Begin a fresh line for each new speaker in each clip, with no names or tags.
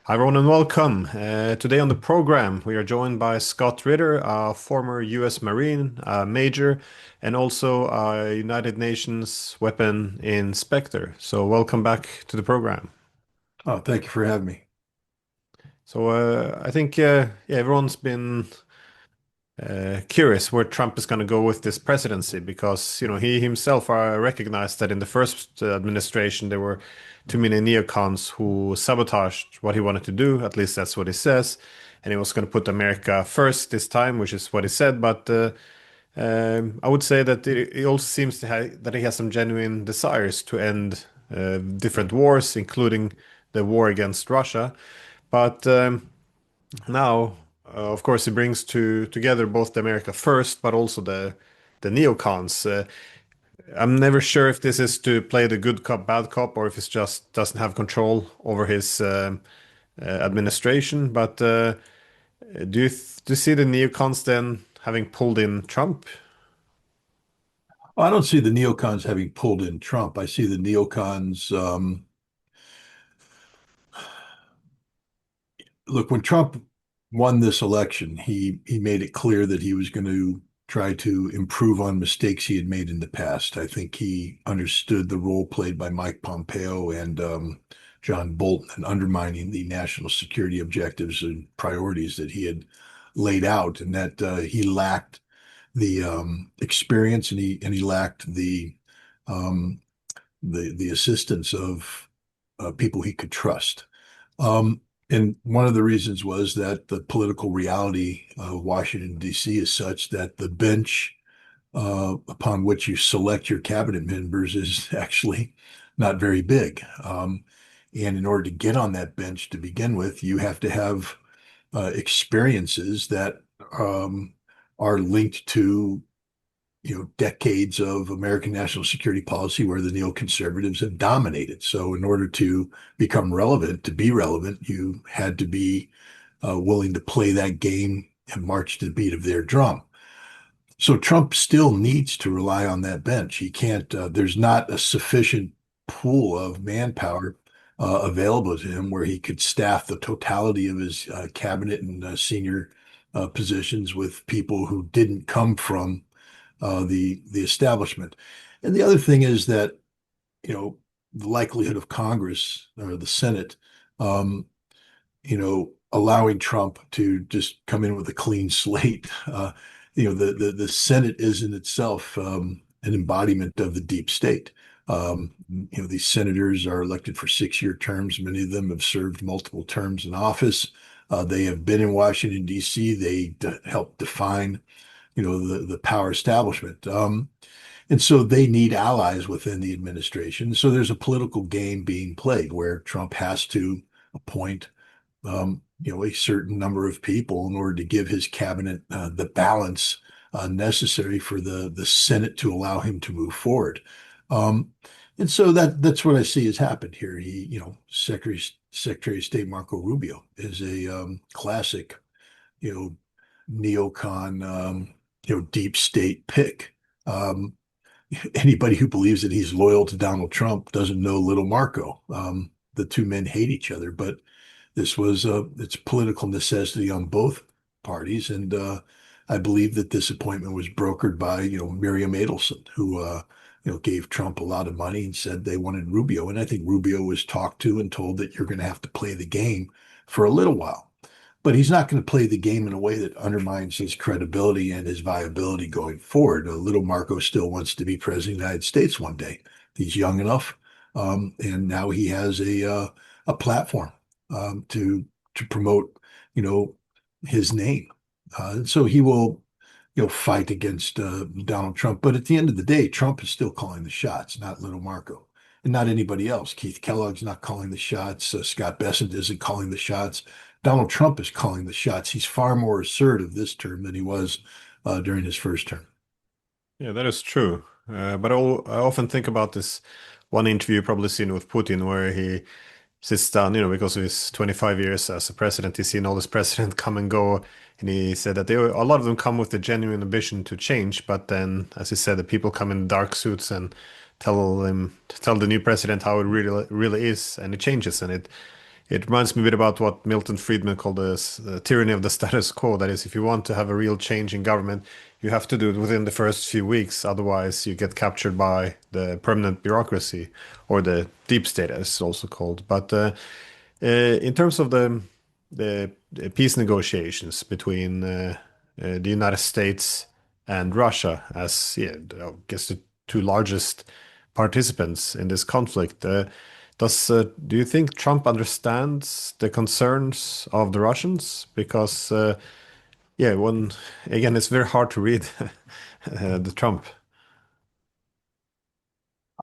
Hi, everyone, and welcome. Today on the program, we are joined by Scott Ritter, a former U.S. Marine, Major, and also a United Nations weapon inspector. So, welcome back to the program.
Oh, thank you for having me.
So, I think yeah, everyone's been curious where Trump is going to go with this presidency because he himself recognized that in the first administration there were too many neocons who sabotaged what he wanted to do. At least that's what he says, and he was going to put America first this time, which is what he said. But I would say that it also seems that he has some genuine desires to end different wars, including the war against Russia. But now, of course, it brings together both the America First, but also the neocons. I'm never sure if this is to play the good cop, bad cop, or if it's just doesn't have control over his administration. But do you see the neocons then having pulled in Trump?
Well, I don't see the neocons having pulled in Trump. I see the neocons. Look, when Trump won this election, he made it clear that he was going to try to improve on mistakes he had made in the past. I think he understood the role played by Mike Pompeo and John Bolton in undermining the national security objectives and priorities that he had laid out, and that he lacked the experience and he lacked um, the assistance of people he could trust. Um, and one of the reasons was that the political reality of Washington, D.C. is such that the bench upon which you select your cabinet members is actually not very big. And in order to get on that bench to begin with, you have to have experiences that um, are linked to decades of American national security policy where the neoconservatives have dominated. So in order to become relevant, to be relevant, you had to be willing to play that game and march to the beat of their drum. So Trump still needs to rely on that bench. He can't, there's not a sufficient pool of manpower available to him where he could staff the totality of his cabinet and senior positions with people who didn't come from the establishment. And the other thing is that the likelihood of Congress or the Senate, um, allowing Trump to just come in with a clean slate. The Senate is in itself an embodiment of the deep state. These senators are elected for 6-year terms. Many of them have served multiple terms in office. They have been in Washington, D.C. They help define the power establishment. And so they need allies within the administration. So there's a political game being played where Trump has to appoint, a certain number of people in order to give his cabinet the balance necessary for the Senate to allow him to move forward. Um, and so that's what I see has happened here. Secretary of State Marco Rubio is a classic, you know, neocon, deep state pick. Um, Anybody who believes that he's loyal to Donald Trump doesn't know little Marco. The two men hate each other, but it's political necessity on both parties, and I believe that this appointment was brokered by Miriam Adelson, who gave Trump a lot of money and said they wanted Rubio, and I think Rubio was talked to and told that you're going to have to play the game for a little while. But he's not going to play the game in a way that undermines his credibility and his viability going forward. Little Marco still wants to be president of the United States one day. He's young enough, and now he has a platform to promote, you know, his name. So he will, fight against Donald Trump. But at the end of the day, Trump is still calling the shots, not little Marco, and not anybody else. Keith Kellogg's not calling the shots. Scott Bessent isn't calling the shots. Donald Trump is calling the shots. He's far more assertive this term than he was during his first term.
Yeah, that is true. But I often think about this one interview you've probably seen with Putin, where he sits down, because of his 25 years as a president, he's seen all this president come and go, and he said that a lot of them come with the genuine ambition to change, but then, as he said, the people come in dark suits and tell the new president how it really is, and it changes, and It reminds me a bit about what Milton Friedman called the tyranny of the status quo. That is, if you want to have a real change in government, you have to do it within the first few weeks. Otherwise, you get captured by the permanent bureaucracy or the deep state, as it's also called. But in terms of the peace negotiations between the United States and Russia, as yeah, I guess the two largest participants in this conflict, do you think Trump understands the concerns of the Russians? Because yeah, when again, it's very hard to read the Trump.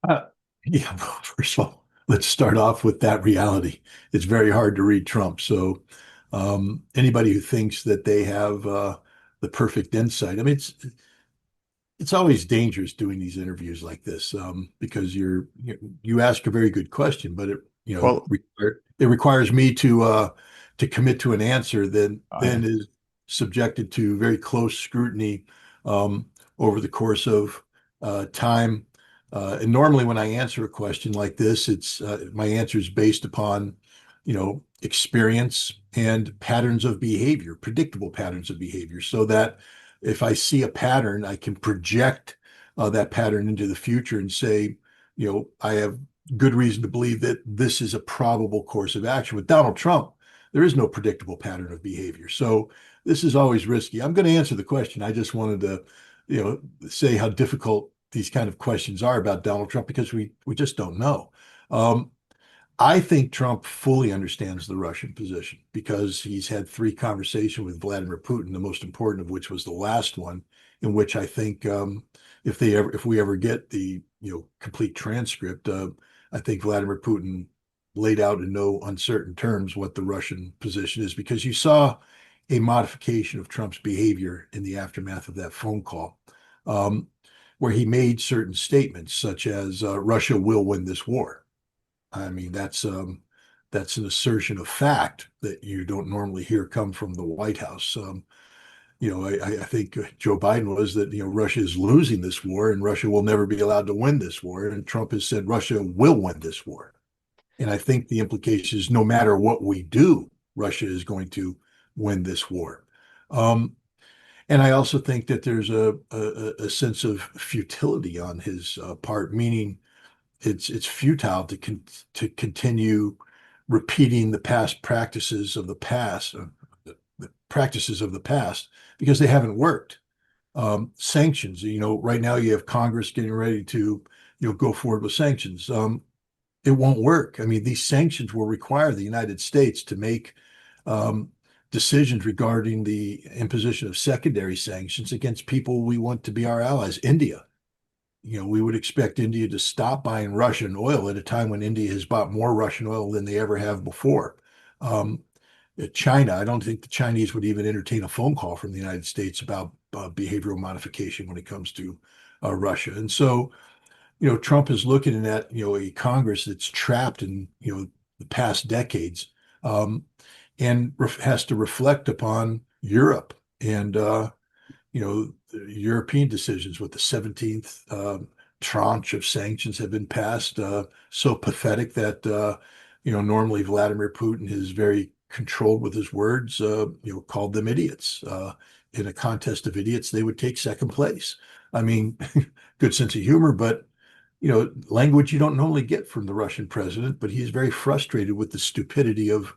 Uh, yeah, well, first of all, let's start off with that reality. It's very hard to read Trump. So anybody who thinks that they have the perfect insight, I mean, it's always dangerous doing these interviews like this because you ask a very good question, but
Well,
it requires me to commit to an answer that
yeah.
then is subjected to very close scrutiny um, over the course of time. And normally, when I answer a question like this, it's my answer is based upon experience and patterns of behavior, predictable patterns of behavior, so that if I see a pattern, I can project that pattern into the future and say, I have good reason to believe that this is a probable course of action. With Donald Trump, there is no predictable pattern of behavior. So this is always risky. I'm going to answer the question. I just wanted to, say how difficult these kind of questions are about Donald Trump because we just don't know. Um, I think Trump fully understands the Russian position because he's had three conversations with Vladimir Putin, the most important of which was the last one, in which I think if we ever get the complete transcript, I think Vladimir Putin laid out in no uncertain terms what the Russian position is because you saw a modification of Trump's behavior in the aftermath of that phone call, um, where he made certain statements such as Russia will win this war. I mean, that's an assertion of fact that you don't normally hear come from the White House. I think Joe Biden was that Russia is losing this war and Russia will never be allowed to win this war, and Trump has said Russia will win this war. And I think the implication is no matter what we do, Russia is going to win this war. Um, and I also think that there's a sense of futility on his part, meaning it's futile to continue repeating the past practices of the past, the practices of the past, because they haven't worked. Sanctions, right now you have Congress getting ready to, go forward with sanctions. It won't work. I mean, these sanctions will require the United States to make um, decisions regarding the imposition of secondary sanctions against people we want to be our allies. India, we would expect India to stop buying Russian oil at a time when India has bought more Russian oil than they ever have before. Um, China, I don't think the Chinese would even entertain a phone call from the United States about behavioral modification when it comes to Russia. And so, Trump is looking at, a Congress that's trapped in, the past decades um, and has to reflect upon Europe and European decisions with the 17th tranche of sanctions have been passed. So pathetic that, normally Vladimir Putin is very controlled with his words, called them idiots. In a contest of idiots, they would take second place. I mean, good sense of humor, but language you don't normally get from the Russian president, but he's very frustrated with the stupidity of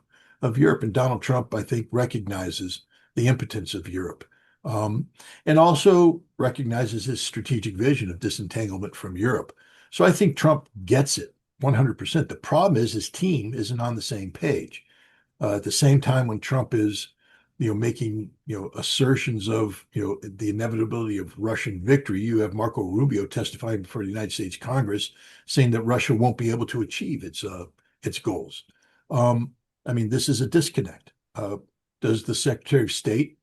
Europe. And Donald Trump, I think, recognizes the impotence of Europe, um, and also recognizes his strategic vision of disentanglement from Europe. So I think Trump gets it 100%. The problem is his team isn't on the same page. At the same time, when Trump is, making, assertions of, the inevitability of Russian victory, you have Marco Rubio testifying before the United States Congress saying that Russia won't be able to achieve its goals. Um, I mean, this is a disconnect. Does the Secretary of State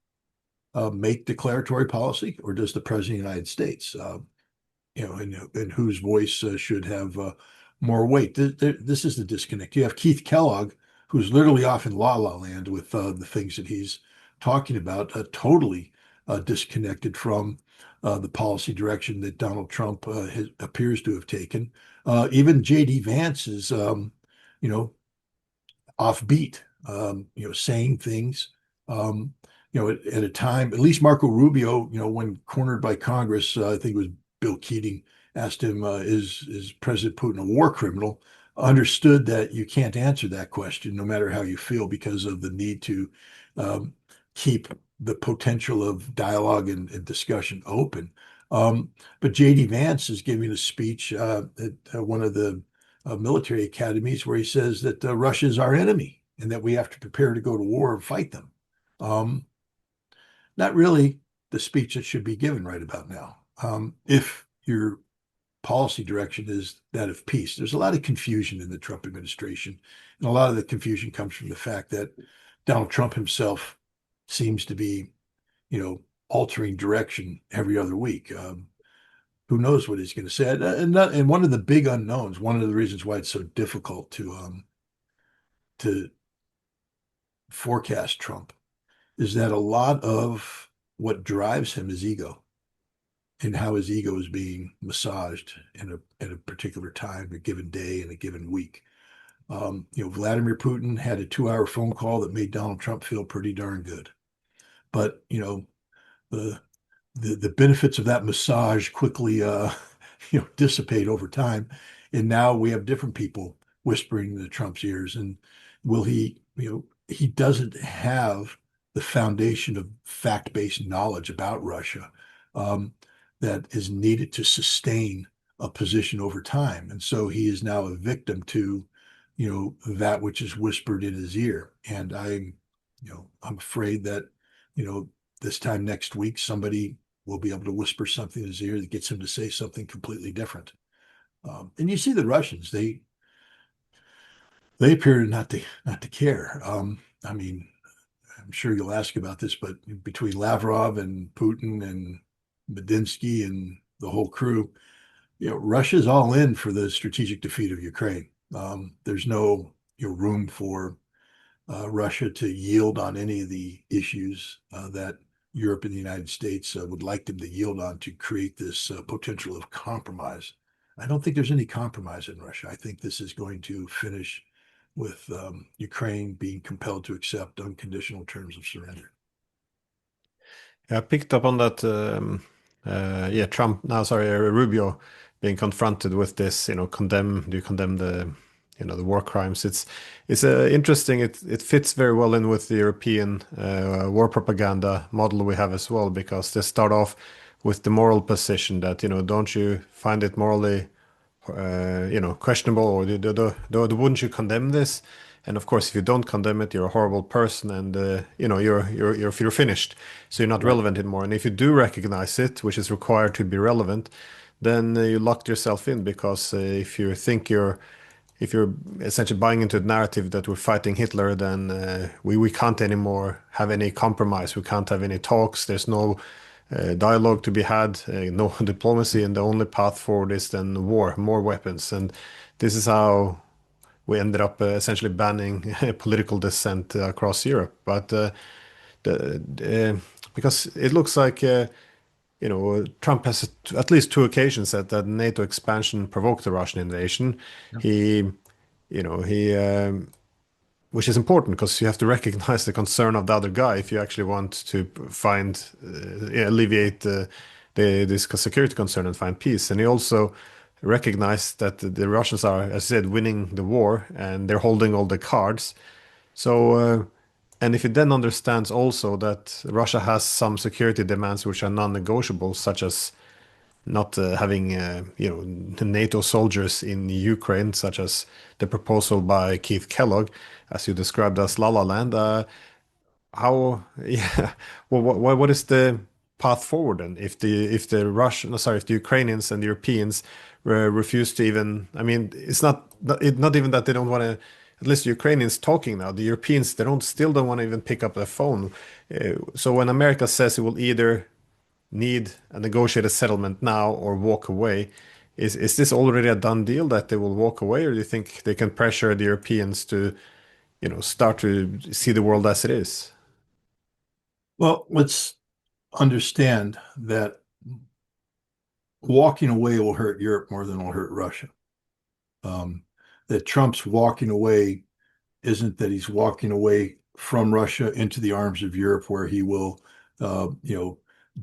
make declaratory policy, or does the President of the United States? And whose voice should have more weight. This is the disconnect. You have Keith Kellogg, who's literally off in la la land with the things that he's talking about, totally disconnected from the policy direction that Donald Trump appears to have taken. Even J.D. Vance is, you know, offbeat, saying things, um, at a time, at least Marco Rubio, when cornered by Congress, I think it was Bill Keating, asked him, is President Putin a war criminal? Understood that you can't answer that question, no matter how you feel, because of the need to um, keep the potential of dialogue and discussion open. Um, but J.D. Vance is giving a speech at one of the military academies where he says that Russia is our enemy and that we have to prepare to go to war and fight them. Um, Not really the speech that should be given right about now. If your policy direction is that of peace, there's a lot of confusion in the Trump administration. And a lot of the confusion comes from the fact that Donald Trump himself seems to be, altering direction every other week. Who knows what he's going to say? And one of the big unknowns, one of the reasons why it's so difficult to forecast Trump, is that a lot of what drives him is ego and how his ego is being massaged at a particular time, a given day, in a given week. Vladimir Putin had a 2-hour phone call that made Donald Trump feel pretty darn good. But the the benefits of that massage quickly dissipate over time, and now we have different people whispering in Trump's ears. And will he, he doesn't have the foundation of fact-based knowledge about Russia um, that is needed to sustain a position over time, and so he is now a victim to that which is whispered in his ear. And I'm afraid that this time next week somebody will be able to whisper something in his ear that gets him to say something completely different. And you see the Russians; they appear not to care. I mean, I'm sure you'll ask about this, but between Lavrov and Putin and Medinsky and the whole crew, Russia's all in for the strategic defeat of Ukraine. There's no room for Russia to yield on any of the issues that Europe and the United States would like them to yield on to create this potential of compromise. I don't think there's any compromise in Russia. I think this is going to finish with Ukraine being compelled to accept unconditional terms of surrender.
Yeah, I picked up on that. Yeah, Trump. Now, sorry, Rubio being confronted with this. Do you condemn the war crimes? It's interesting. It fits very well in with the European war propaganda model we have as well, because they start off with the moral position that don't you find it morally questionable, or wouldn't you condemn this? And of course, if you don't condemn it, you're a horrible person, and you're finished. So you're not
Right.
relevant anymore. And if you do recognize it, which is required to be relevant, then you locked yourself in, because if you're essentially buying into the narrative that we're fighting Hitler, then we can't anymore have any compromise. We can't have any talks. There's no dialogue to be had, no diplomacy, and the only path forward is then war, more weapons. And this is how we ended up essentially banning political dissent across Europe. But because it looks like Trump has at least two occasions that NATO expansion provoked the Russian invasion.
Yeah.
He, he which is important, because you have to recognize the concern of the other guy if you actually want to find alleviate this security concern and find peace. And he also recognized that the Russians are, as I said, winning the war, and they're holding all the cards. So, and if he then understands also that Russia has some security demands which are non-negotiable, such as not having NATO soldiers in Ukraine, such as the proposal by Keith Kellogg, as you described as La La Land. How yeah, well, what is the path forward then? If the Russian, no, sorry, if the Ukrainians and the Europeans refuse to even, I mean, it's not even that they don't want to. At least the Ukrainians talking now. The Europeans, they still don't want to even pick up their phone. So when America says it will either need a negotiated settlement now or walk away. Is this already a done deal that they will walk away, or do you think they can pressure the Europeans to, start to see the world as it is?
Well, let's understand that walking away will hurt Europe more than it'll hurt Russia. Um, that Trump's walking away isn't that he's walking away from Russia into the arms of Europe, where he will,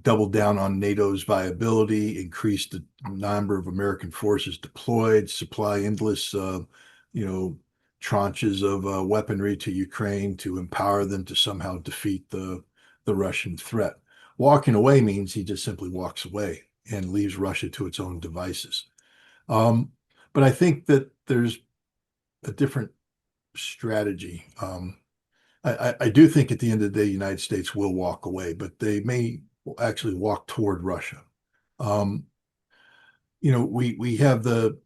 double down on NATO's viability, increase the number of American forces deployed, supply endless, you know, tranches of weaponry to Ukraine to empower them to somehow defeat the Russian threat. Walking away means he just simply walks away and leaves Russia to its own devices. Um, but I think that there's a different strategy. I do think at the end of the day, the United States will walk away, but they may actually walk toward Russia. Um, we have the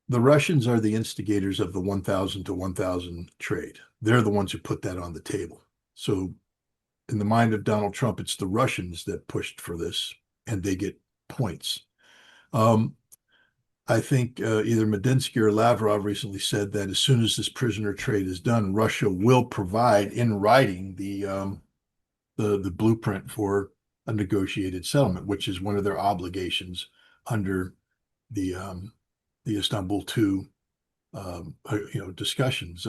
Russians are the instigators of the 1,000 to 1,000 trade. They're the ones who put that on the table. So in the mind of Donald Trump, it's the Russians that pushed for this, and they get points. Um, I think either Medinsky or Lavrov recently said that as soon as this prisoner trade is done, Russia will provide in writing the blueprint for a negotiated settlement, which is one of their obligations under the Istanbul II discussions.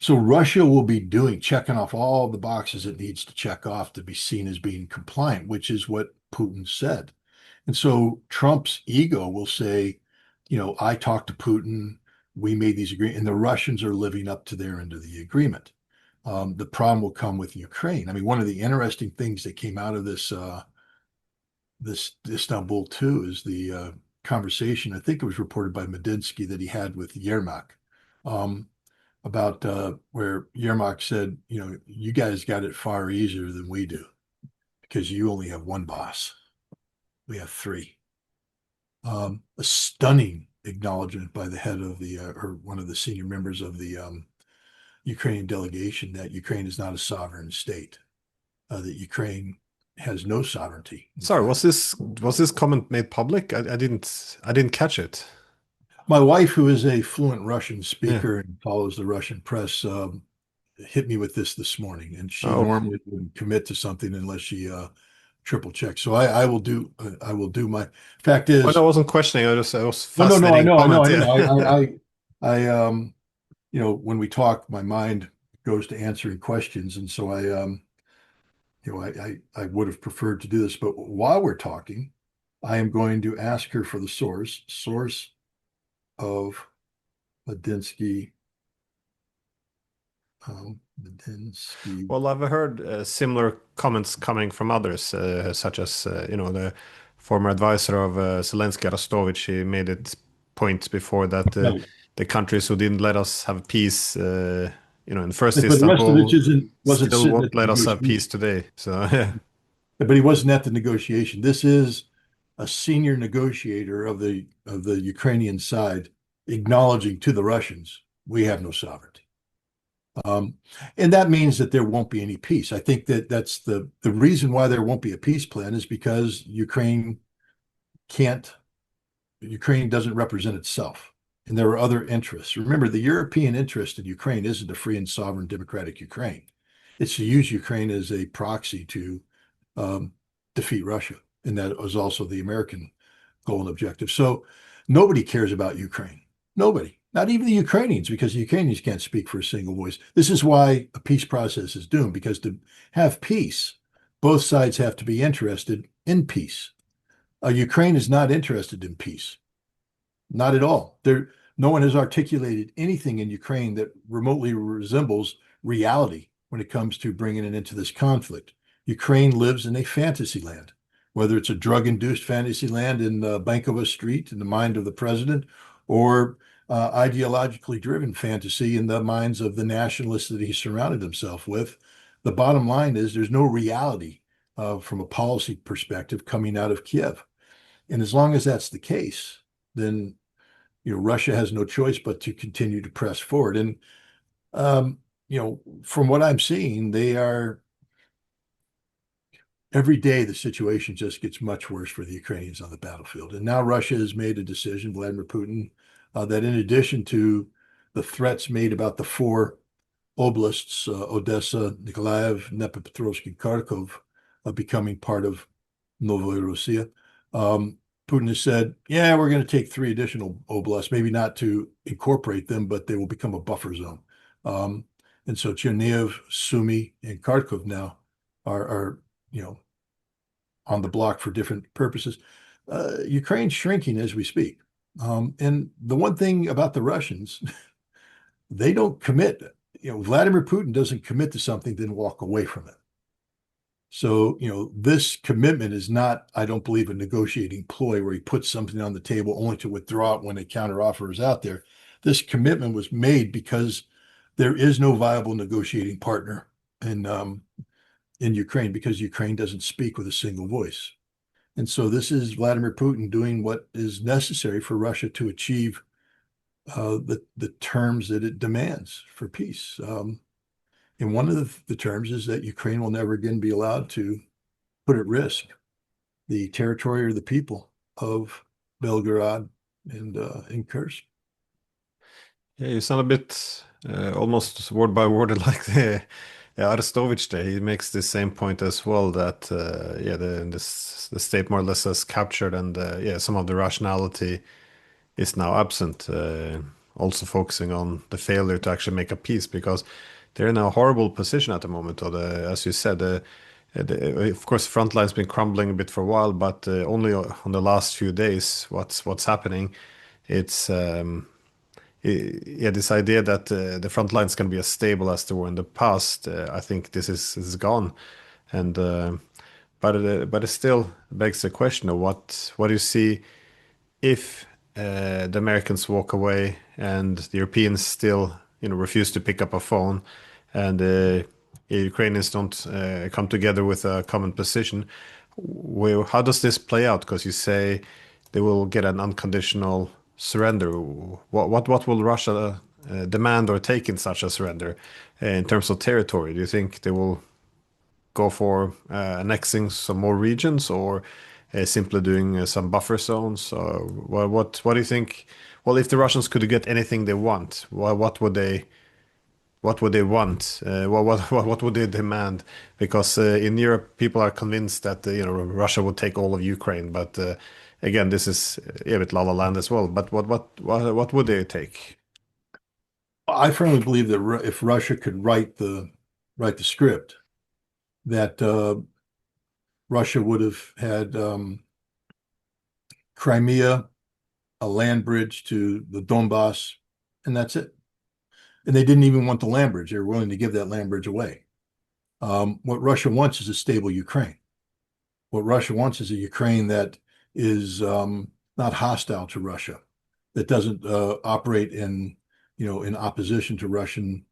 So Russia will be checking off all the boxes it needs to check off to be seen as being compliant, which is what Putin said. And so Trump's ego will say, I talked to Putin, we made these agreements, and the Russians are living up to their end of the agreement. The problem will come with Ukraine. I mean, one of the interesting things that came out of this Istanbul too is the conversation. I think it was reported by Medinsky that he had with Yermak about where Yermak said, you guys got it far easier than we do because you only have one boss. We have three. A stunning acknowledgement by the head of or one of the senior members of the Ukrainian delegation that Ukraine is not a sovereign state, that Ukraine has no sovereignty.
Sorry, was this comment made public? I didn't catch it.
My wife, who is a fluent Russian
Yeah.
speaker and follows the Russian press, hit me with this morning, and she
Oh, okay.
normally wouldn't commit to something unless she triple checks. So I will do. I will do my. Fact
Well, I
is,
wasn't questioning. It was
no, no, no. I
fascinating
know, I know,
comment.
I know.
Yeah.
When we talk, my mind goes to answering questions, and so I would have preferred to do this, but while we're talking, I am going to ask her for the source of Medinsky, Medinsky.
Well, I've heard similar comments coming from others, such as the former advisor of Zelensky, Arostovich. He made it point before that
Right.
the countries who didn't let us have peace, in first
But the rest of it
Istanbul,
wasn't
still
sitting at
won't
the
let us have peace
negotiation.
today. So yeah.
But he wasn't at the negotiation. This is a senior negotiator of the Ukrainian side acknowledging to the Russians, we have no sovereignty. And that means that there won't be any peace. I think that's the reason why there won't be a peace plan is because can't, Ukraine doesn't represent itself. And there are other interests. Remember, the European interest in Ukraine isn't a free and sovereign democratic Ukraine. It's to use Ukraine as a proxy to um, defeat Russia. And that was also the American goal and objective. So nobody cares about Ukraine. Nobody, not even the Ukrainians, because the Ukrainians can't speak for a single voice. This is why a peace process is doomed, because to have peace, both sides have to be interested in peace. Ukraine is not interested in peace, not at all. No one has articulated anything in Ukraine that remotely resembles reality when it comes to bringing it into this conflict. Ukraine lives in a fantasy land, whether it's a drug-induced fantasy land in Bankova Street in the mind of the president, or ideologically driven fantasy in the minds of the nationalists that he surrounded himself with. The bottom line is there's no reality from a policy perspective coming out of Kiev. And as long as that's the case, then Russia has no choice but to continue to press forward. And from what I'm seeing, they are every day the situation just gets much worse for the Ukrainians on the battlefield. And now Russia has made a decision, Vladimir Putin, that in addition to the threats made about the four oblasts, Odessa, Nikolaev, Dnipropetrovsk, and Kharkov, becoming part of Novorossiya, Putin has said, yeah, we're going to take three additional oblasts, maybe not to incorporate them, but they will become a buffer zone. Um, and so Chernihiv, Sumy, and Kharkov now are on the block for different purposes. Ukraine's shrinking as we speak. And the one thing about the Russians, they don't commit. Vladimir Putin doesn't commit to something, then walk away from it. So, this commitment is not, I don't believe, a negotiating ploy where he puts something on the table only to withdraw it when a counteroffer is out there. This commitment was made because there is no viable negotiating partner in Ukraine because Ukraine doesn't speak with a single voice. And so this is Vladimir Putin doing what is necessary for Russia to achieve the terms that it demands for peace. And one of the terms is that Ukraine will never again be allowed to put at risk the territory or the people of Belgorod and Kursk.
Yeah, you sound a bit almost word by word like the Arestovich there. He makes the same point as well that yeah, the state more or less has captured, and yeah, some of the rationality is now absent. Also focusing on the failure to actually make a peace because they're in a horrible position at the moment. Or as you said, of course, the front line's been crumbling a bit for a while, but only on the last few days, what's happening? It's yeah, this idea that the front lines can be as stable as they were in the past. I think this is gone, and but it still begs the question of what do you see if the Americans walk away and the Europeans still, refuse to pick up a phone, and Ukrainians don't come together with a common position. How does this play out? Because you say they will get an unconditional surrender. What will Russia demand or take in such a surrender in terms of territory? Do you think they will go for annexing some more regions or simply doing some buffer zones? What do you think? Well, if the Russians could get anything they want, what would they want? What would they demand? Because in Europe, people are convinced that Russia would take all of Ukraine, but again, this is a bit la la land as well. But what would they take?
I firmly believe that if Russia could write the script, that Russia would have had Crimea, a land bridge to the Donbass, and that's it. And they didn't even want the land bridge. They were willing to give that land bridge away. What Russia wants is a stable Ukraine. What Russia wants is a Ukraine that is not hostile to Russia, that doesn't operate in opposition to Russian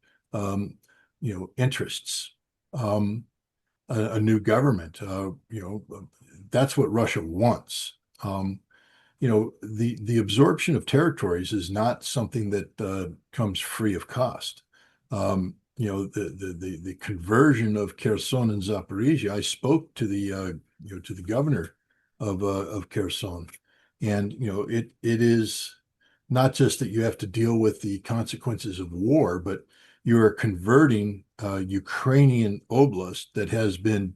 interests. A new government, that's what Russia wants. The absorption of territories is not something that comes free of cost. The conversion of Kherson and Zaporizhia. I spoke to the governor of Kherson, and it is not just that you have to deal with the consequences of war, but you are converting Ukrainian oblast that has been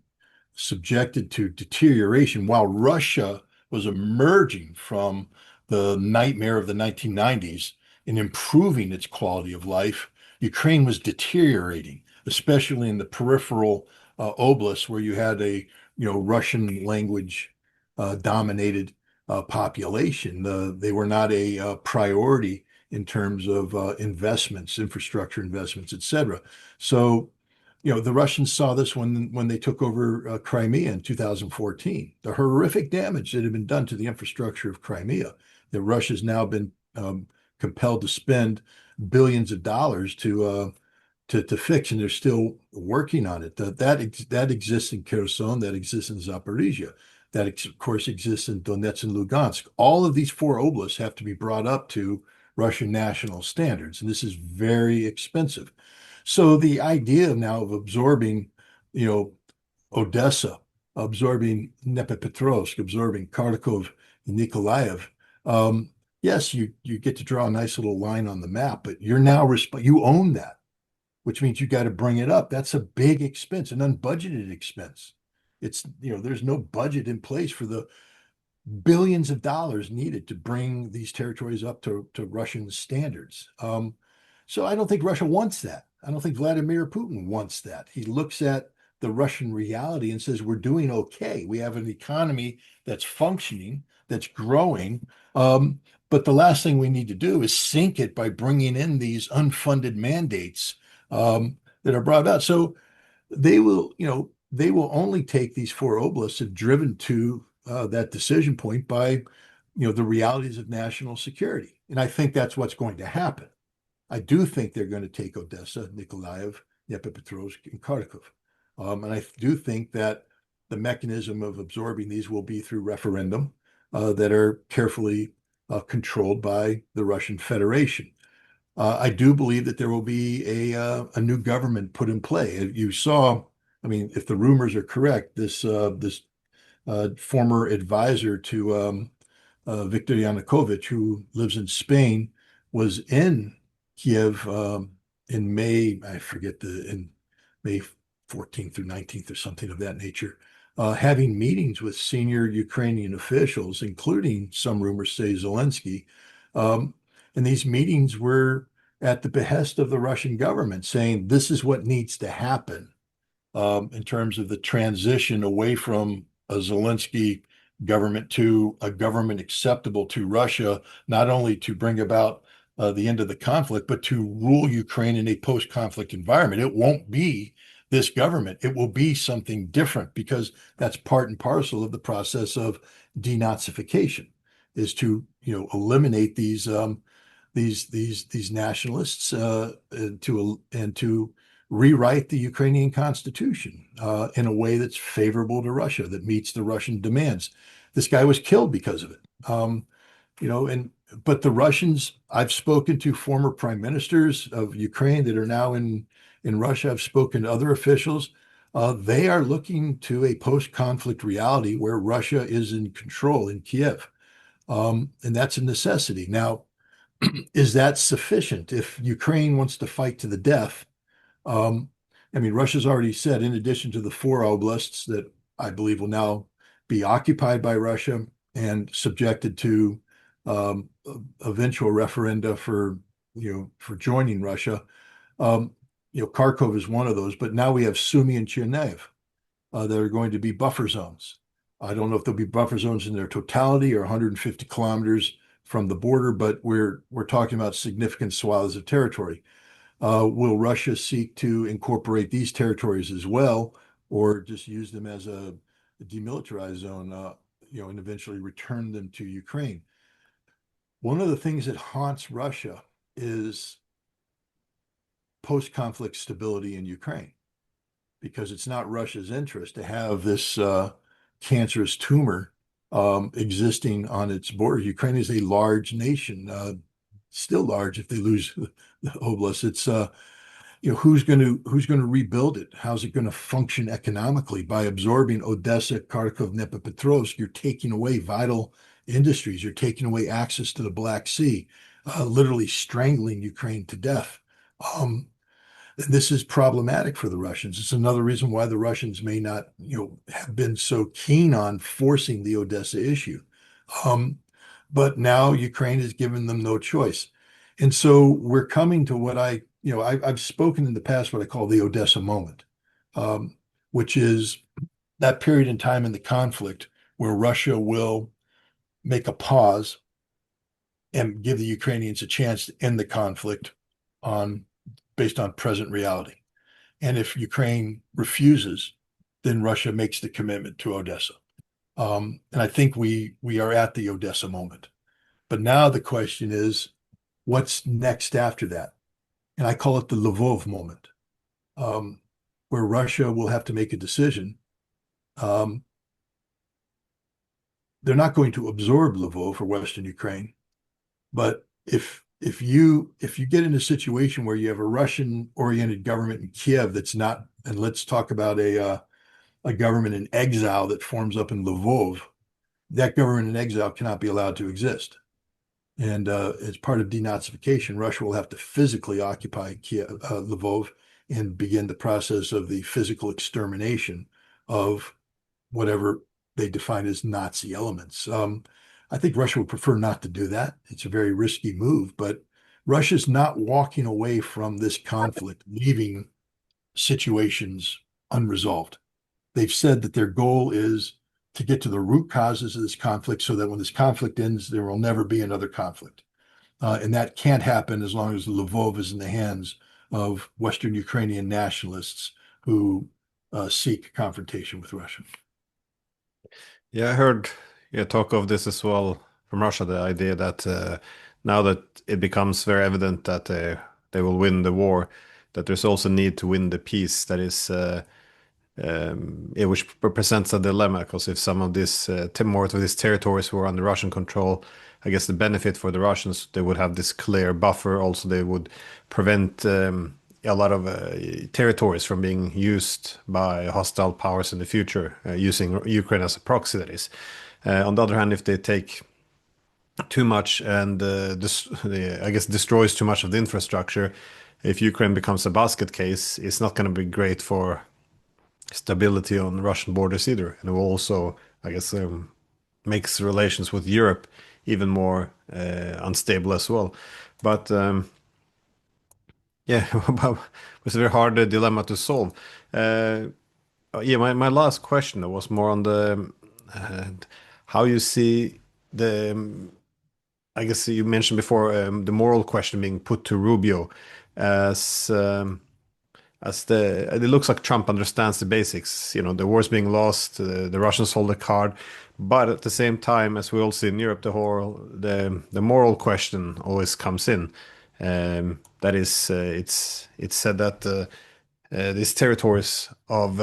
subjected to deterioration while Russia was emerging from the nightmare of the 1990s and improving its quality of life. Ukraine was deteriorating, especially in the peripheral oblasts where you had a Russian language dominated population. They were not a priority in terms of investments, infrastructure investments, et cetera. So the Russians saw this when they took over Crimea in 2014, the horrific damage that had been done to the infrastructure of Crimea, that Russia's now been compelled to spend billions of dollars to fix, and they're still working on it. That exists in Kherson, that exists in Zaporizhia, that of course exists in Donetsk and Lugansk. All of these four oblasts have to be brought up to Russian national standards, and this is very expensive. So the idea now of absorbing, Odessa, absorbing Dnipropetrovsk, absorbing Kharkov and Nikolaev, yes, you get to draw a nice little line on the map, but you own that, which means you got to bring it up. That's a big expense, an unbudgeted expense. There's no budget in place for the billions of dollars needed to bring these territories up to Russian standards. So I don't think Russia wants that. I don't think Vladimir Putin wants that. He looks at the Russian reality and says, we're doing okay. We have an economy that's functioning, that's growing. But the last thing we need to do is sink it by bringing in these unfunded mandates that are brought about. So they will only take these four oblasts have driven to that decision point by, the realities of national security. And I think that's what's going to happen. I do think they're going to take Odessa, Nikolaev, Dnipropetrovsk, and Kharkov. And I do think that the mechanism of absorbing these will be through referendum that are carefully controlled by the Russian Federation. I do believe that there will be a new government put in play. You saw, I mean, if the rumors are correct, this former advisor to Viktor Yanukovych, who lives in Spain, was in Kiev in May. I forget in May 14th or 19th or something of that nature, having meetings with senior Ukrainian officials, including some rumors say Zelensky. Um, and these meetings were at the behest of the Russian government, saying this is what needs to happen in terms of the transition away from a Zelensky government to a government acceptable to Russia, not only to bring about the end of the conflict, but to rule Ukraine in a post-conflict environment. It won't be this government. It will be something different because that's part and parcel of the process of denazification, is to eliminate these nationalists and to rewrite the Ukrainian constitution in a way that's favorable to Russia, that meets the Russian demands. This guy was killed because of it. And but the Russians, I've spoken to former prime ministers of Ukraine that are now in Russia. I've spoken to other officials. They are looking to a post-conflict reality where Russia is in control in Kiev, and that's a necessity. Now, is that sufficient? If Ukraine wants to fight to the death, um, I mean, Russia's already said, in addition to the four oblasts that I believe will now be occupied by Russia and subjected to um, eventual referenda for joining Russia. Um, Kharkov is one of those, but now we have Sumy and Chernihiv that are going to be buffer zones. I don't know if there'll be buffer zones in their totality or 150 kilometers from the border, but we're talking about significant swaths of territory. Will Russia seek to incorporate these territories as well, or just use them as a demilitarized zone, and eventually return them to Ukraine? One of the things that haunts Russia is post-conflict stability in Ukraine, because it's not Russia's interest to have this cancerous tumor existing on its border. Ukraine is a large nation, still large if they lose the oblast. It's who's going to rebuild it? How's it going to function economically? By absorbing Odessa, Kharkov, Dnipropetrovsk, you're taking away vital industries. You're taking away access to the Black Sea, literally strangling Ukraine to death. This is problematic for the Russians. It's another reason why the Russians may not, have been so keen on forcing the Odessa issue. Um, but now Ukraine has given them no choice. And so we're coming to what I've spoken in the past, what I call the Odessa moment, um, which is that period in time in the conflict where Russia will make a pause and give the Ukrainians a chance to end the conflict on based on present reality. And if Ukraine refuses, then Russia makes the commitment to Odessa. And I think we are at the Odessa moment. But now the question is, what's next after that? And I call it the Lvov moment, um, where Russia will have to make a decision. Um, they're not going to absorb Lvov or Western Ukraine, but if you get in a situation where you have a Russian-oriented government in Kiev that's not, and let's talk about a government in exile that forms up in Lvov, that government in exile cannot be allowed to exist. And as part of denazification, Russia will have to physically occupy Kiev, Lvov, and begin the process of the physical extermination of whatever they define as Nazi elements. I think Russia would prefer not to do that. It's a very risky move, but Russia's not walking away from this conflict, leaving situations unresolved. They've said that their goal is to get to the root causes of this conflict so that when this conflict ends, there will never be another conflict. And that can't happen as long as Lvov is in the hands of Western Ukrainian nationalists who seek confrontation with Russia.
Yeah, I heard talk of this as well from Russia, the idea that now that it becomes very evident that they will win the war, that there's also need to win the peace. That is, which presents a dilemma because if some of this more of these territories were under Russian control, I guess the benefit for the Russians, they would have this clear buffer. Also, they would prevent a lot of territories from being used by hostile powers in the future, using Ukraine as a proxy, that is. On the other hand, if they take too much and I guess destroys too much of the infrastructure, if Ukraine becomes a basket case, it's not going to be great for stability on Russian borders either. And it will also, I guess, makes relations with Europe even more unstable as well. But yeah, it was a very hard dilemma to solve. Uh, yeah, my last question was more on the uh, how you see the. I guess you mentioned before the moral question being put to Rubio as it looks like Trump understands the basics. You know, the war's being lost, the Russians hold the card, but at the same time, as we all see in Europe, the moral question always comes in. That is, it's said that these territories of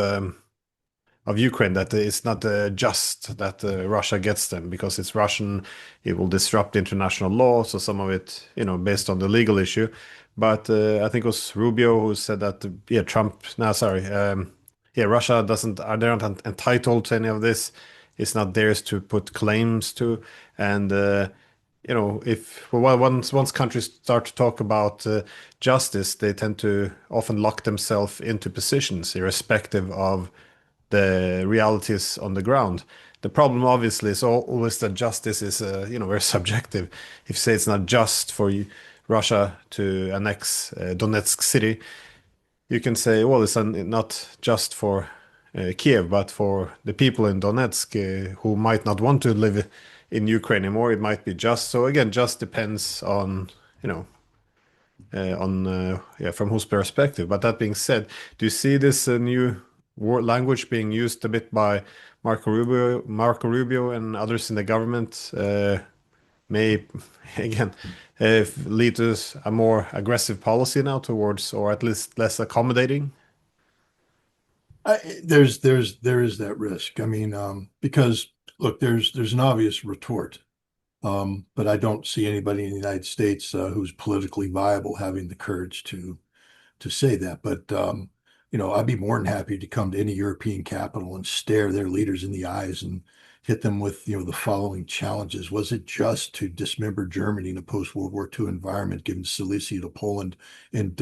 Ukraine that it's not just that Russia gets them because it's Russian. It will disrupt international law. So some of it, based on the legal issue. But I think it was Rubio who said that. Yeah, Trump. No, sorry. Yeah, Russia doesn't. They're not entitled to any of this. It's not theirs to put claims to. And if well, once countries start to talk about justice, they tend to often lock themselves into positions, irrespective of the realities on the ground. The problem, obviously, is always that justice is, very subjective. If say it's not just for Russia to annex Donetsk city, you can say, well, it's not just for Kiev, but for the people in Donetsk who might not want to live in Ukraine anymore. It might be just. So again, just depends on, yeah, from whose perspective. But that being said, do you see this new word language being used a bit by Marco Rubio and others in the government may again lead to a more aggressive policy now towards, or at least less accommodating?
There is that risk. I mean, because look, there's an obvious retort, but I don't see anybody in the United States who's politically viable having the courage to say that. But I'd be more than happy to come to any European capital and stare their leaders in the eyes and hit them with, the following challenges. Was it just to dismember Germany in a post-World War II environment, giving Silesia to Poland and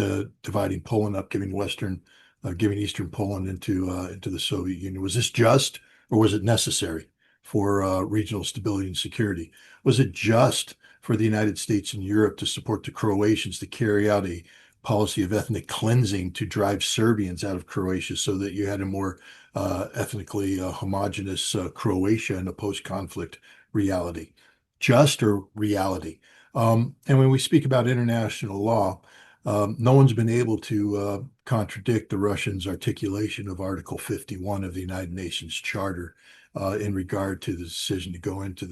dividing Poland up, giving Eastern Poland into the Soviet Union? Was this just, or was it necessary for regional stability and security? Was it just for the United States and Europe to support the Croatians to carry out a policy of ethnic cleansing to drive Serbians out of Croatia so that you had a more ethnically homogenous Croatia in a post-conflict reality? Just or reality? And when we speak about international law, no one's been able to contradict the Russians' articulation of Article 51 of the United Nations Charter in regard to the decision to go into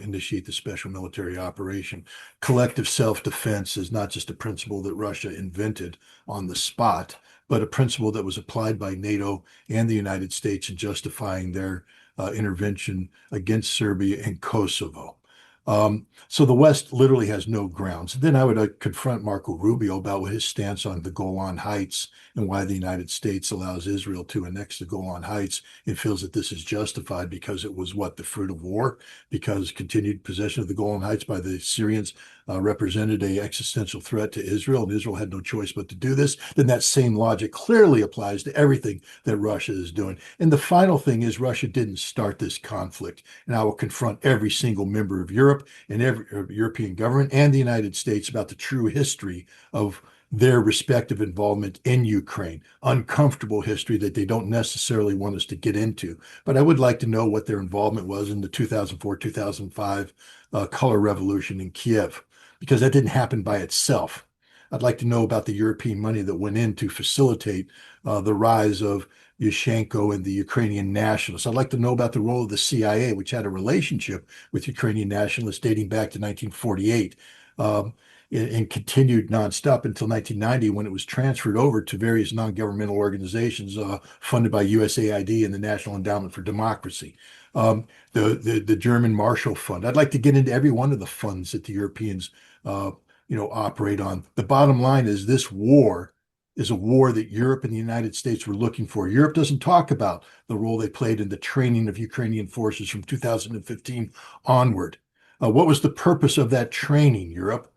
initiate the special military operation. Collective self-defense is not just a principle that Russia invented on the spot, but a principle that was applied by NATO and the United States in justifying their intervention against Serbia and Kosovo. So the West literally has no grounds. Then I would confront Marco Rubio about what his stance on the Golan Heights and why the United States allows Israel to annex the Golan Heights and feels that this is justified because it was the fruit of war, because continued possession of the Golan Heights by the Syrians represented an existential threat to Israel, and Israel had no choice but to do this. Then that same logic clearly applies to everything that Russia is doing. And the final thing is Russia didn't start this conflict. And I will confront every single member of Europe Europe and every European government and the United States about the true history of their respective involvement in Ukraine. Uncomfortable history that they don't necessarily want us to get into. But I would like to know what their involvement was in the 2004, 2005 color revolution in Kiev, because that didn't happen by itself. I'd like to know about the European money that went in to facilitate the rise of Yushchenko and the Ukrainian nationalists. I'd like to know about the role of the CIA, which had a relationship with Ukrainian nationalists dating back to 1948, um, and continued nonstop until 1990 when it was transferred over to various non-governmental organizations funded by USAID and the National Endowment for Democracy. The German Marshall Fund. I'd like to get into every one of the funds that the Europeans operate on. The bottom line is this war is a war that Europe and the United States were looking for. Europe doesn't talk about the role they played in the training of Ukrainian forces from 2015 onward. What was the purpose of that training, Europe?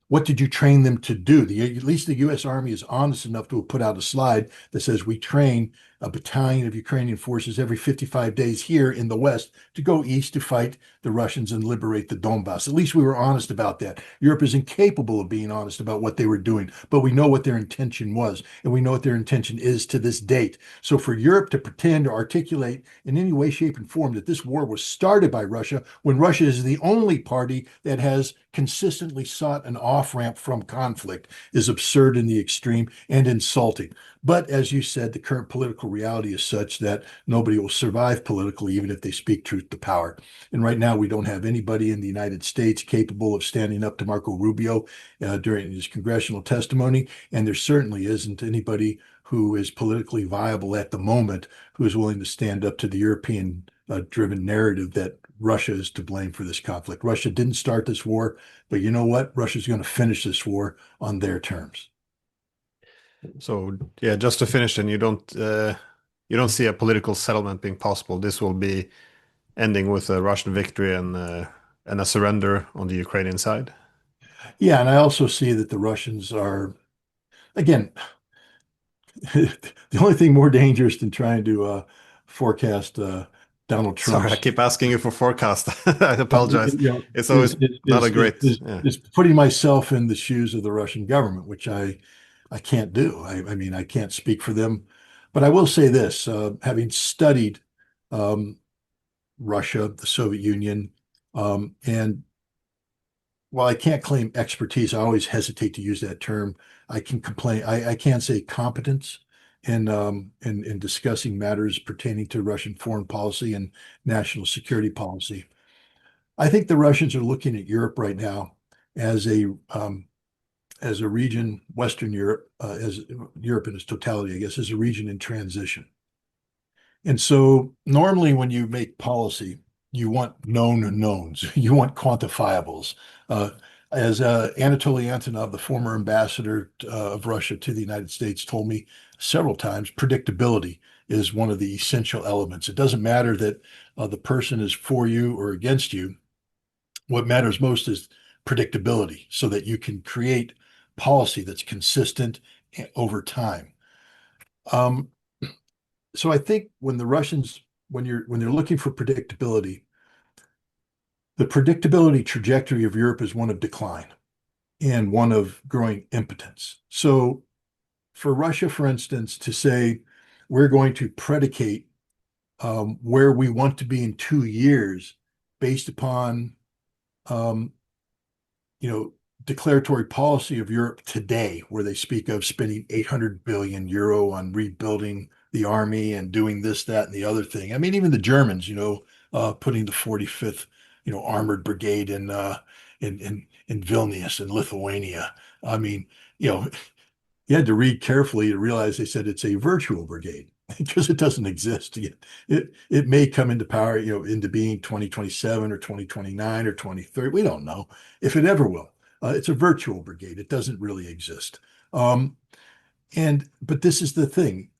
What did you train them to do? At least the U.S. Army is honest enough to have put out a slide that says we train a battalion of Ukrainian forces every 55 days here in the West to go east to fight the Russians and liberate the Donbass. At least we were honest about that. Europe is incapable of being honest about what they were doing, but we know what their intention was, and we know what their intention is to this date. So for Europe to pretend or articulate in any way, shape, and form that this war was started by Russia, when Russia is the only party that has consistently sought an off-ramp from conflict, is absurd in the extreme and insulting. But as you said, the current political reality is such that nobody will survive politically, even if they speak truth to power. And right now, we don't have anybody in the United States capable of standing up to Marco Rubio during his congressional testimony. And there certainly isn't anybody who is politically viable at the moment who is willing to stand up to the European driven narrative that Russia is to blame for this conflict. Russia didn't start this war, but you know what? Russia's going to finish this war on their terms.
So yeah, just to finish, then you don't see a political settlement being possible. This will be ending with a Russian victory and a surrender on the Ukrainian side.
Yeah, and I also see that the Russians are, again, the only thing more dangerous than trying to forecast Donald
Sorry, I
Trump's,
keep asking you for forecast. I apologize.
you know,
It's always not a great,
is
yeah.
is putting myself in the shoes of the Russian government, which I can't do. I mean, I can't speak for them, but I will say this: having studied um, Russia, the Soviet Union, and while I can't claim expertise, I always hesitate to use that term. I can complain. I can't say competence in discussing matters pertaining to Russian foreign policy and national security policy. I think the Russians are looking at Europe right now as a region, Western Europe, as Europe in its totality, I guess, as a region in transition. And so normally when you make policy, you want known knowns, you want quantifiables. Uh, as Anatoly Antonov, the former ambassador of Russia to the United States, told me several times, predictability is one of the essential elements. It doesn't matter that the person is for you or against you. What matters most is predictability so that you can create policy that's consistent over time. Um, so I think when the Russians, when they're looking for predictability, the predictability trajectory of Europe is one of decline and one of growing impotence. So for Russia, for instance, to say we're going to predicate where we want to be in 2 years based upon um, declaratory policy of Europe today, where they speak of spending 800 billion euro on rebuilding the army and doing this, that, and the other thing. I mean, even the Germans, putting the 45th, armored brigade in Vilnius in Lithuania. I mean, you know, you had to read carefully to realize they said it's a virtual brigade because it doesn't exist yet. It may come into power, into being 2027 or 2029 or 2030. We don't know if it ever will. It's a virtual brigade. It doesn't really exist. But this is the thing.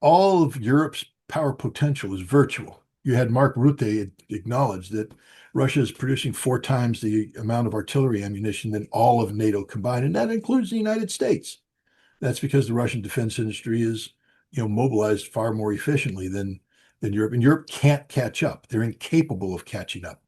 All of Europe's power potential is virtual. You had Mark Rutte acknowledge that Russia is producing 4 times the amount of artillery ammunition than all of NATO combined, and that includes the United States. That's because the Russian defense industry is, mobilized far more efficiently than Europe, and Europe can't catch up. They're incapable of catching up.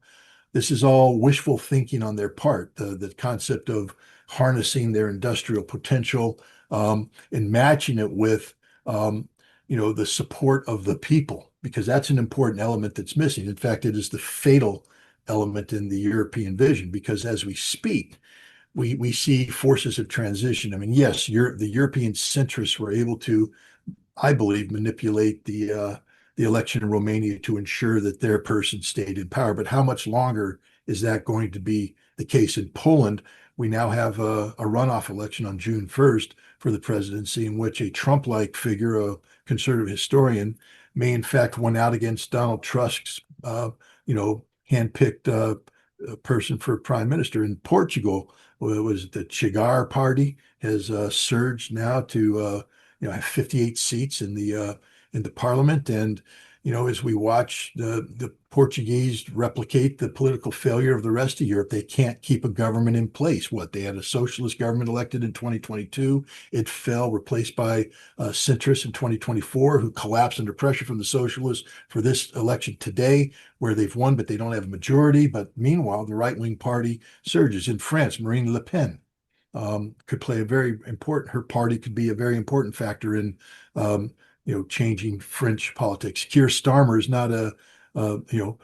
this is all wishful thinking on their part. The concept of harnessing their industrial potential and matching it with um, the support of the people, because that's an important element that's missing. In fact, it is the fatal element in the European vision, because as we speak, we see forces of transition. I mean, yes, the European centrists were able to, I believe, manipulate the election in Romania to ensure that their person stayed in power. But how much longer is that going to be the case in Poland? We now have a runoff election on June 1st for the presidency, in which a Trump-like figure, a conservative historian, may in fact win out against Donald Tusk's, handpicked person for prime minister. In Portugal, was the Chigar party has surged now to have 58 seats in the parliament. And as we watch the Portuguese replicate the political failure of the rest of Europe, they can't keep a government in place. What, they had a socialist government elected in 2022. It fell, replaced by centrists in 2024, who collapsed under pressure from the socialists for this election today, where they've won, but they don't have a majority. But meanwhile, the right-wing party surges. In France, Marine Le Pen could play a very important, her party could be a very important factor in, changing French politics. Keir Starmer is not uh, you know,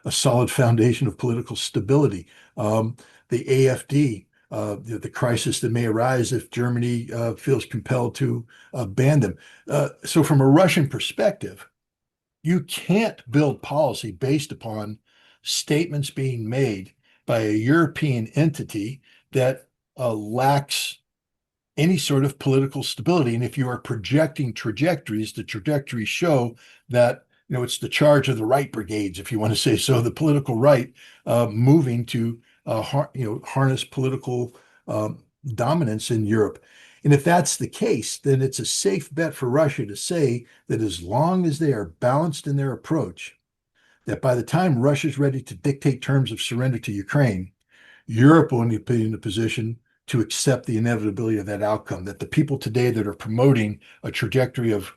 a solid foundation of political stability. The AfD, the crisis that may arise if Germany feels compelled to ban them. So from a Russian perspective, you can't build policy based upon statements being made by a European entity that lacks any sort of political stability. And if you are projecting trajectories, the trajectories show that it's the charge of the right brigades, if you want to say so, the political right moving to harness political dominance in Europe. And if that's the case, then it's a safe bet for Russia to say that as long as they are balanced in their approach, that by the time Russia's ready to dictate terms of surrender to Ukraine, Europe will be in a position to accept the inevitability of that outcome, that the people today that are promoting a trajectory of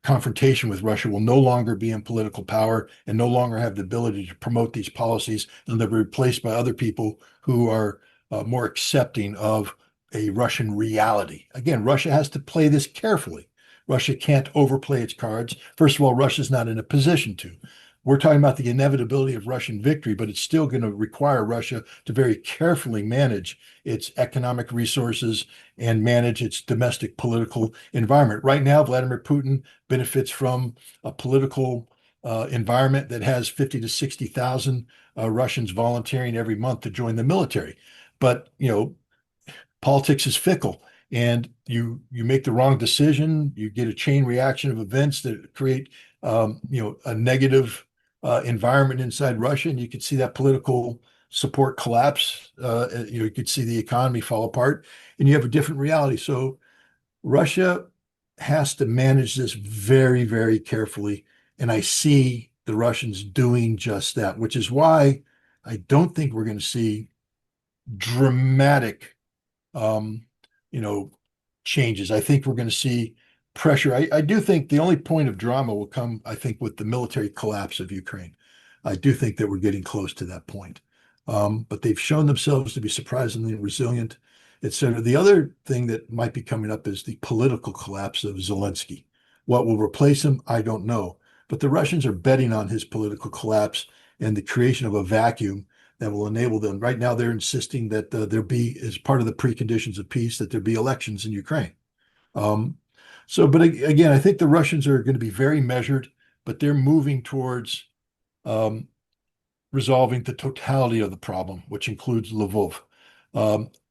confrontation with Russia will no longer be in political power and no longer have the ability to promote these policies, and they'll be replaced by other people who are more accepting of a Russian reality. Again, Russia has to play this carefully. Russia can't overplay its cards. First of all, Russia's not in a position to. We're talking about the inevitability of Russian victory, but it's still going to require Russia to very carefully manage its economic resources and manage its domestic political environment. Right now, Vladimir Putin benefits from a political environment that has 50 to 60,000 Russians volunteering every month to join the military. But, politics is fickle, and you make the wrong decision, you get a chain reaction of events that create a negative environment inside Russia, and you could see that political support collapse. You could see the economy fall apart, and you have a different reality. So Russia has to manage this very, very carefully, and I see the Russians doing just that, which is why I don't think we're going to see dramatic um, you know, changes. I think we're going to see pressure. I do think the only point of drama will come, I think, with the military collapse of Ukraine. I do think that we're getting close to that point. But they've shown themselves to be surprisingly resilient, etc. The other thing that might be coming up is the political collapse of Zelensky. What will replace him, I don't know. But the Russians are betting on his political collapse and the creation of a vacuum that will enable them. Right now, they're insisting that there be, as part of the preconditions of peace, that there be elections in Ukraine. Um, but again, I think the Russians are going to be very measured, but they're moving towards um, resolving the totality of the problem, which includes Lvov.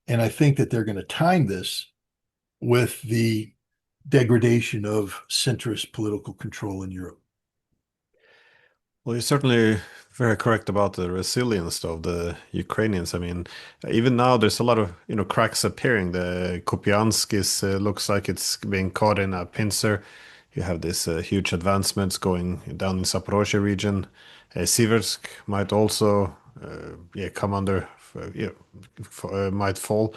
And I think that they're going to time this with the degradation of centrist political control in Europe.
Well, you're certainly very correct about the resilience of the Ukrainians. I mean, even now there's a lot of cracks appearing. The Kupiansk is looks like it's being caught in a pincer. You have this huge advancements going down in Zaporozhye region. Siversk might also come under might fall,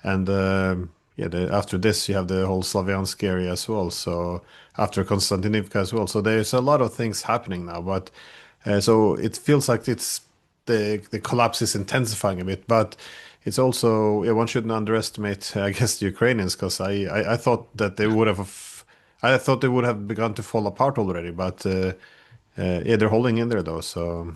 and after this you have the whole Slaviansk area as well. So after Konstantinivka as well. So there's a lot of things happening now, but so it feels like the collapse is intensifying a bit, but it's also, yeah, one shouldn't underestimate, I guess, the Ukrainians, because I thought that they would have, I thought they would have begun to fall apart already, but yeah, they're holding in there though. So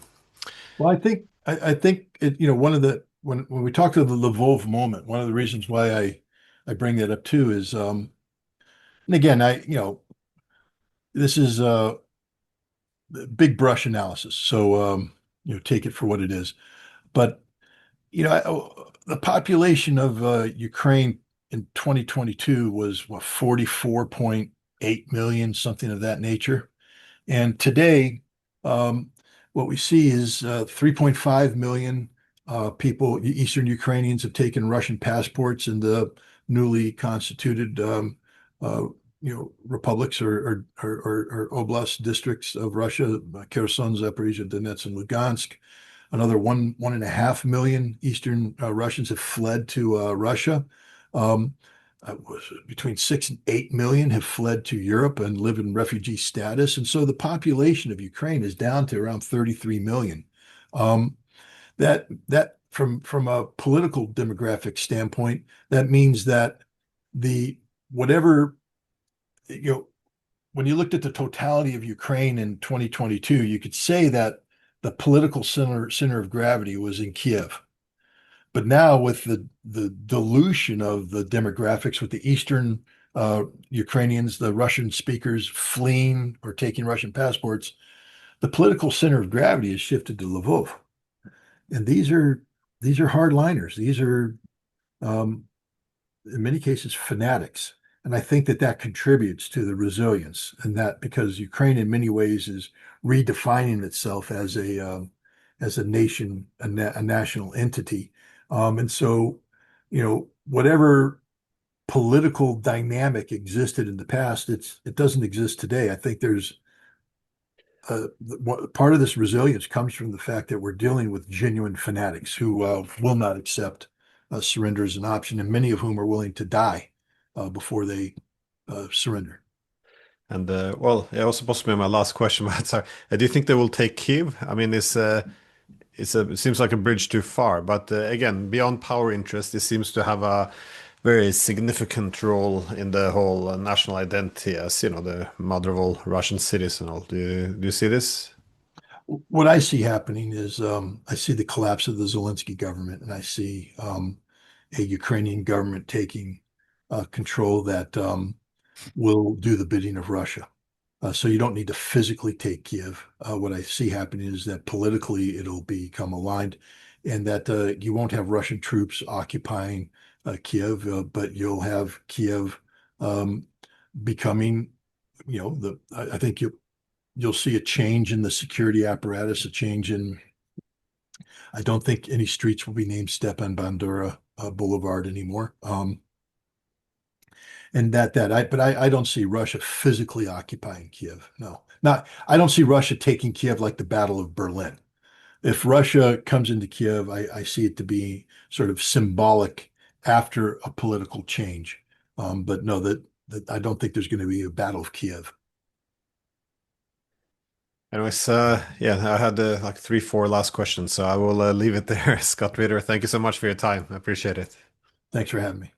Well, I think it, one of the when we talk to the Lvov moment, one of the reasons why I bring that up too is and again, this is big brush analysis, so take it for what it is. But the population of Ukraine in 2022 was what 44.8 million, something of that nature. And today, um, what we see is 3.5 million people, Eastern Ukrainians, have taken Russian passports in the newly constituted, uh, republics or oblast districts of Russia, Kherson, Zaporizhia, Donetsk, and Lugansk. Another 1.5 million Eastern Russians have fled to Russia. Um, Between 6 and 8 million have fled to Europe and live in refugee status. And so the population of Ukraine is down to around 33 million. Um, that from a political demographic standpoint, that means that the whatever, you know, when you looked at the totality of Ukraine in 2022, you could say that the political center of gravity was in Kiev. But now with the dilution of the demographics, with the Eastern Ukrainians, the Russian speakers fleeing or taking Russian passports, the political center of gravity has shifted to Lvov. And these are hardliners. These are um, in many cases fanatics. And I think that that contributes to the resilience, and that because Ukraine in many ways is redefining itself as a nation, a national entity. And so, whatever political dynamic existed in the past, it doesn't exist today. I think there's part of this resilience comes from the fact that we're dealing with genuine fanatics who will not accept surrender as an option, and many of whom are willing to die before they surrender.
and well, yeah, it was supposed to be my last question, but sorry. Do you think they will take Kiev? I mean, it seems like a bridge too far, but again, beyond power interest, it seems to have a very significant role in the whole national identity as, the mother of all Russian cities and all. Do you see this?
What I see happening is I see the collapse of the Zelensky government, and I see a Ukrainian government taking control that will do the bidding of Russia. So you don't need to physically take Kiev. What I see happening is that politically it'll become aligned, and that you won't have Russian troops occupying Kiev, but you'll have Kiev um, becoming, I think you'll see a change in the security apparatus, a change in. I don't think any streets will be named Stepan Bandera Boulevard anymore. And but I don't see Russia physically occupying Kiev. No, not. I don't see Russia taking Kiev like the Battle of Berlin. If Russia comes into Kiev, I see it to be sort of symbolic after a political change. But no, that I don't think there's going to be a Battle of Kiev.
Anyways, yeah, I had like three, four last questions, so I will leave it there. Scott Ritter, thank you so much for your time. I appreciate it.
Thanks for having me.